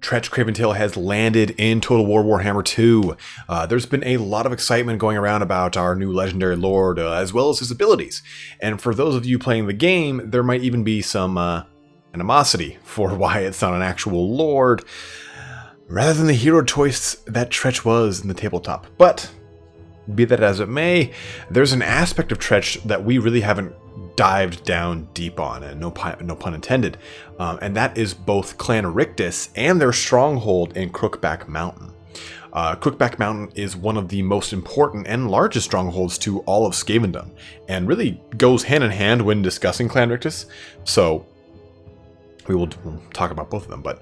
Tretch Craventail has landed in Total War Warhammer 2. There's been a lot of excitement going around about our new legendary lord, as well as his abilities. And for those of you playing the game, there might even be some animosity for why it's not an actual lord, rather than the hero choice that Tretch was in the tabletop. But be that as it may, there's an aspect of Tretch that we really haven't dived down deep on, and no pun intended, and that is both Clan Rictus and their stronghold in Crookback Mountain. Crookback Mountain is one of the most important and largest strongholds to all of Skavendom, and really goes hand in hand when discussing Clan Rictus, so we'll talk about both of them, but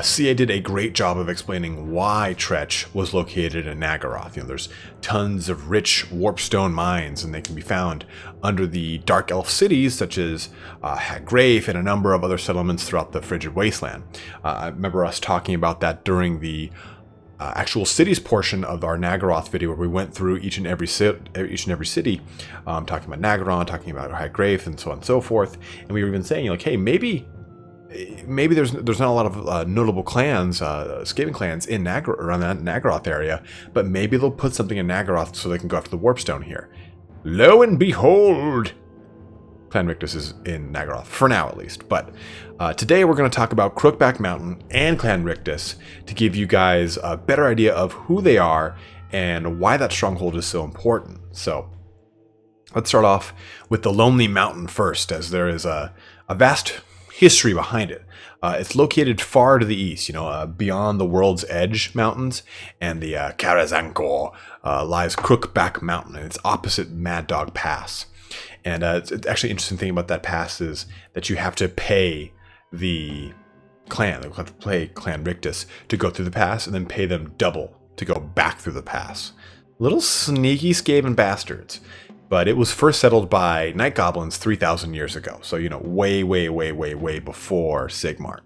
CA did a great job of explaining why Tretch was located in Nagaroth. There's tons of rich warpstone mines, and they can be found under the Dark Elf cities, such as Haggrafe and a number of other settlements throughout the Frigid Wasteland. I remember us talking about that during the actual cities portion of our Nagaroth video, where we went through each and every city, talking about Nagaron, talking about Haggrafe, and so on and so forth. And we were even saying, like, hey, maybe there's not a lot of notable clans, Skaven clans in around that Nagaroth area, but maybe they'll put something in Nagaroth so they can go after the Warpstone here. Lo and behold, Clan Rictus is in Nagaroth, for now at least. But today we're going to talk about Crookback Mountain and Clan Rictus to give you guys a better idea of who they are and why that stronghold is so important. So let's start off with the Lonely Mountain first, as there is a vast history behind it. It's located far to the east, beyond the World's Edge Mountains, and the Karazhanko lies Crookback Mountain, and it's opposite Mad Dog Pass. And it's actually interesting thing about that pass is that you have to pay the clan, you have to pay Clan Rictus to go through the pass, and then pay them double to go back through the pass. Little sneaky Skaven bastards. But it was first settled by night goblins 3,000 years ago. So, way before Sigmar.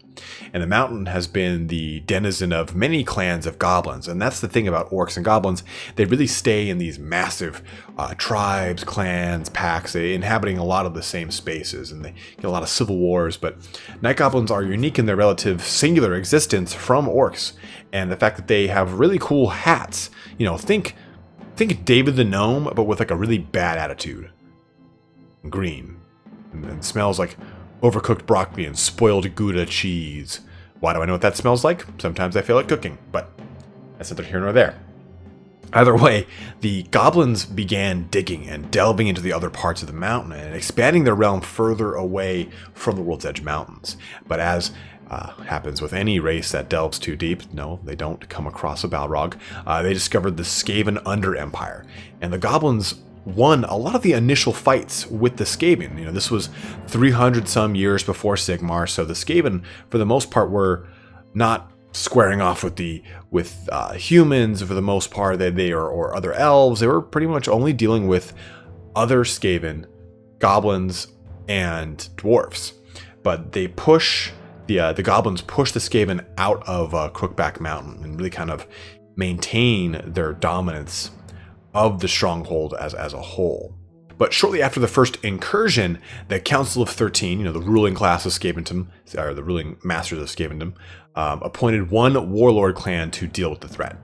And the mountain has been the denizen of many clans of goblins. And that's the thing about orcs and goblins. They really stay in these massive tribes, clans, packs, inhabiting a lot of the same spaces. And they get a lot of civil wars. But night goblins are unique in their relative singular existence from orcs. And the fact that they have really cool hats. Think David the Gnome, but with like a really bad attitude. Green. And smells like overcooked broccoli and spoiled Gouda cheese. Why do I know what that smells like? Sometimes I fail at cooking, but that's neither here nor there. Either way, the goblins began digging and delving into the other parts of the mountain and expanding their realm further away from the World's Edge Mountains. But as happens with any race that delves too deep, no, they don't come across a Balrog. They discovered the Skaven Under Empire, and the goblins won a lot of the initial fights with the Skaven. This was 300 some years before Sigmar, so the Skaven, for the most part, were not squaring off with humans for the most part. Or other elves. They were pretty much only dealing with other Skaven, goblins, and dwarfs. But they push. The goblins push the Skaven out of Crookback Mountain and really kind of maintain their dominance of the stronghold as a whole. But shortly after the first incursion, the Council of 13, the ruling class of Skavendom, or the ruling masters of Skavendom, appointed one warlord clan to deal with the threat.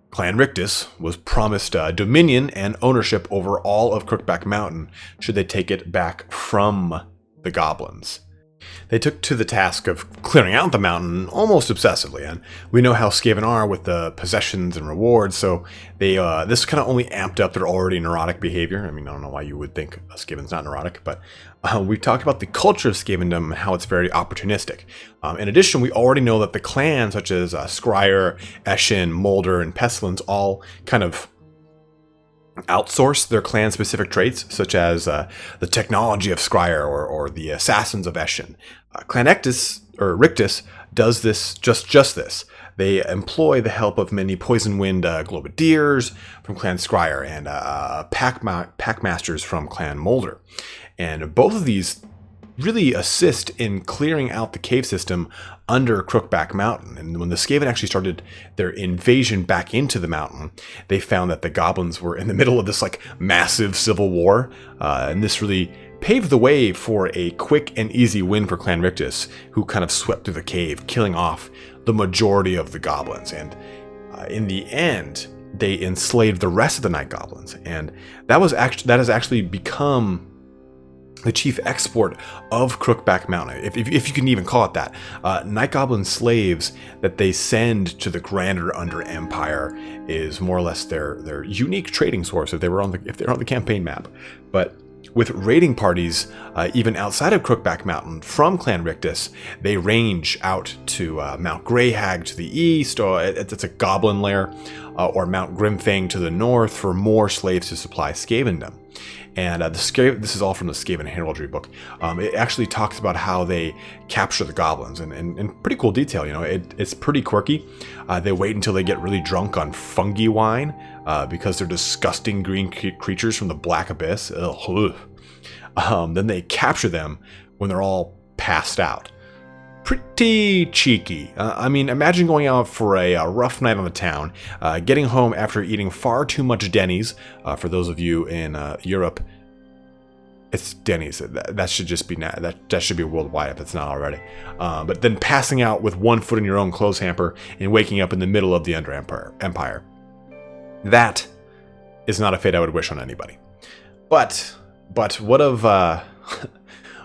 Clan Rictus was promised dominion and ownership over all of Crookback Mountain should they take it back from the goblins. They took to the task of clearing out the mountain almost obsessively, and we know how Skaven are with the possessions and rewards, so they this kind of only amped up their already neurotic behavior. I don't know why you would think a Skaven's not neurotic, but we talked about the culture of Skavendom and how it's very opportunistic. In addition, we already know that the clans such as Scryer, Eshin, Molder, and Pestilence all kind of outsource their clan-specific traits, such as the technology of Scryer or the assassins of Eshin. Clan Rictus does this just this. They employ the help of many Poison Wind Globadiers from Clan Scryer and pack masters from Clan Molder. And both of these really assist in clearing out the cave system under Crookback Mountain. And when the Skaven actually started their invasion back into the mountain, they found that the goblins were in the middle of this massive civil war. And this really paved the way for a quick and easy win for Clan Rictus, who kind of swept through the cave, killing off the majority of the goblins. And in the end, they enslaved the rest of the night goblins, and that has actually become the chief export of Crookback Mountain, if you can even call it that. Night Goblin slaves that they send to the grander Under Empire is more or less their unique trading source if they're on the campaign map. But with raiding parties, even outside of Crookback Mountain from Clan Rictus, they range out to Mount Greyhag to the east, or it's a goblin lair, or Mount Grimfang to the north for more slaves to supply Skavendom. And this is all from the Skaven Heraldry book. It actually talks about how they capture the goblins in pretty cool detail. It's pretty quirky. They wait until they get really drunk on fungi wine because they're disgusting green creatures from the Black Abyss. Then they capture them when they're all passed out. Pretty cheeky. Imagine going out for a rough night on the town, getting home after eating far too much Denny's. For those of you in Europe, it's Denny's. That should just be that should be worldwide if it's not already. But then passing out with one foot in your own clothes hamper and waking up in the middle of the Under Empire. That is not a fate I would wish on anybody. But what of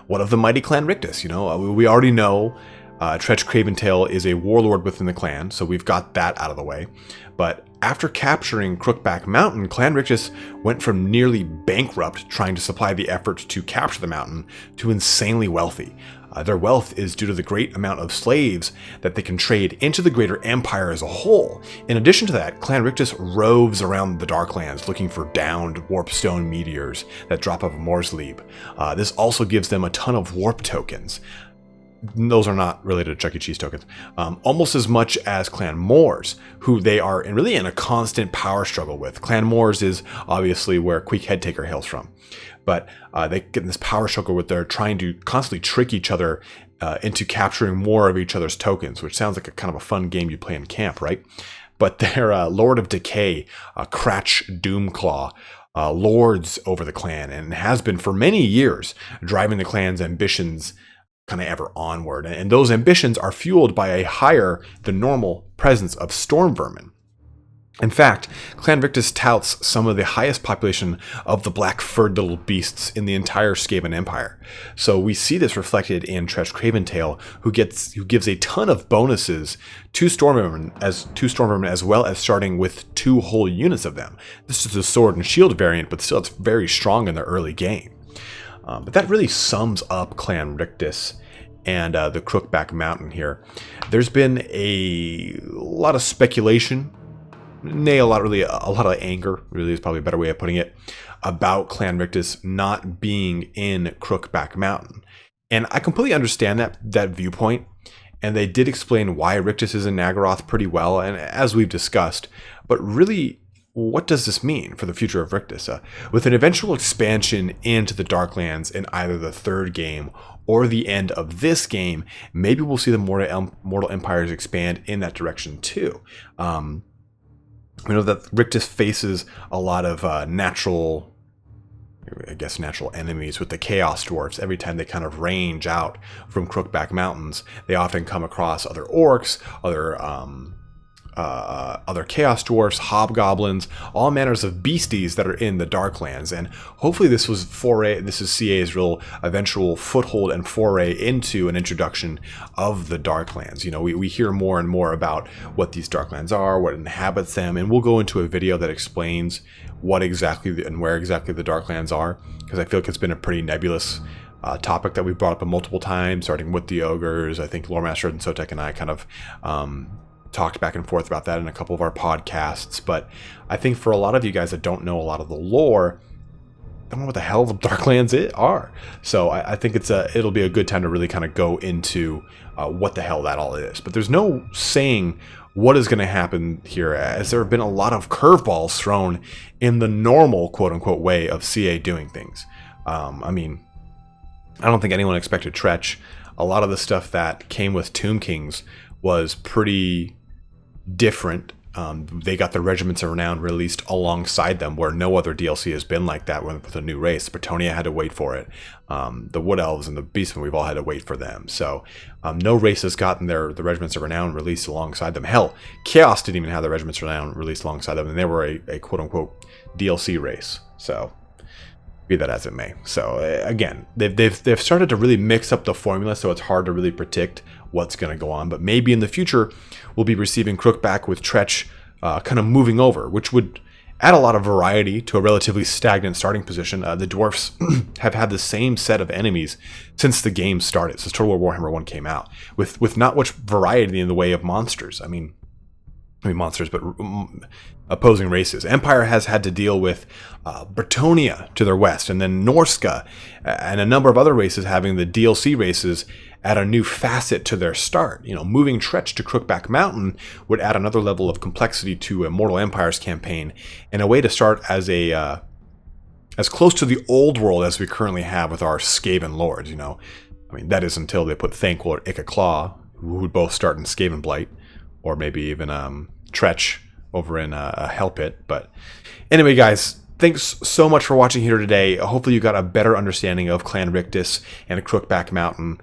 what of the mighty Clan Rictus? We already know Tretch Craventail is a warlord within the clan, so we've got that out of the way. But after capturing Crookback Mountain, Clan Rictus went from nearly bankrupt trying to supply the effort to capture the mountain to insanely wealthy. Their wealth is due to the great amount of slaves that they can trade into the greater empire as a whole. In addition to that, Clan Rictus roves around the Darklands looking for downed warpstone meteors that drop off Morsleep. This also gives them a ton of warp tokens. Those are not related to Chuck E. Cheese tokens. Almost as much as Clan Moors, who they are really in a constant power struggle with. Clan Moors is obviously where Queek Headtaker hails from. But they get in this power struggle with they're trying to constantly trick each other into capturing more of each other's tokens, which sounds like a kind of a fun game you play in camp, right? But they're Lord of Decay, Kratch Doomclaw, lords over the clan, and has been for many years driving the clan's ambitions kind of ever onward. And those ambitions are fueled by a higher than normal presence of storm vermin. In fact, Clan Rictus touts some of the highest population of the black-furred little beasts in the entire Skaven Empire. So we see this reflected in Tretch Craventail, who gives a ton of bonuses to storm vermin as well as starting with 2 whole units of them. This is the sword and shield variant, but still it's very strong in the early game. But that really sums up Clan Rictus and the Crookback Mountain here. There's been a lot of speculation, nay, a lot of anger, really is probably a better way of putting it, about Clan Rictus not being in Crookback Mountain. And I completely understand that viewpoint, and they did explain why Rictus is in Naggaroth pretty well, and as we've discussed, but really, what does this mean for the future of Rictus? With an eventual expansion into the Darklands in either the 3rd game or the end of this game, maybe we'll see the Mortal Empires expand in that direction too. We know that Rictus faces a lot of natural enemies with the Chaos Dwarfs. Every time they kind of range out from Crookback Mountains, they often come across other orcs, other Chaos Dwarfs, Hobgoblins, all manners of beasties that are in the Darklands. And hopefully this is CA's real eventual foothold and foray into an introduction of the Darklands. We hear more and more about what these Darklands are, what inhabits them, and we'll go into a video that explains what exactly and where exactly the Darklands are, because I feel like it's been a pretty nebulous topic that we've brought up multiple times, starting with the ogres. I think Loremaster and Sotek and I kind of talked back and forth about that in a couple of our podcasts, but I think for a lot of you guys that don't know a lot of the lore, don't know what the hell the Darklands are. So I think it'll be a good time to really kind of go into what the hell that all is. But there's no saying what is going to happen here, as there have been a lot of curveballs thrown in the normal quote-unquote way of CA doing things. I don't think anyone expected Tretch. A lot of the stuff that came with Tomb Kings was pretty different They got the Regiments of Renown released alongside them, where no other DLC has been like that with a new race. Bretonnia had to wait for it. The Wood Elves and the Beastmen, we've all had to wait for them. So no race has gotten the Regiments of Renown released alongside them. Hell, Chaos didn't even have the Regiments of Renown released alongside them, and they were a quote-unquote DLC race. So be that as it may. So again, they've started to really mix up the formula, so it's hard to really predict what's going to go on. But maybe in the future, we'll be receiving Crookback with Kratch kind of moving over, which would add a lot of variety to a relatively stagnant starting position. The dwarfs have had the same set of enemies since the game started, since Total War Warhammer 1 came out, with not much variety in the way of monsters. I mean monsters, but opposing races. Empire has had to deal with Bretonnia to their west, and then Norska, and a number of other races having the DLC races add a new facet to their start. You know, moving Kratch to Crookback Mountain would add another level of complexity to Immortal Empire's campaign, and a way to start as as close to the old world as we currently have with our Skaven lords. You know, I mean, that is until they put Thankful or Ica Claw, who would both start in Skaven Blight, or maybe even Kratch over in Hell Pit. But anyway, guys, thanks so much for watching here today. Hopefully you got a better understanding of Clan Rictus and Crookback Mountain.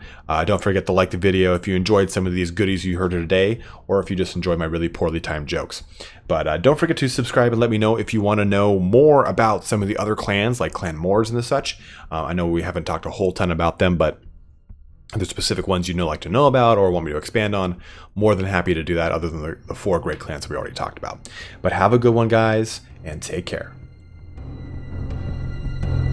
Don't forget to like the video if you enjoyed some of these goodies you heard today, or if you just enjoyed my really poorly timed jokes. But don't forget to subscribe and let me know if you want to know more about some of the other clans, like Clan Moors and the such. I know we haven't talked a whole ton about them, but if there's specific ones you like to know about or want me to expand on, more than happy to do that, other than the 4 great clans we already talked about. But have a good one, guys, and take care.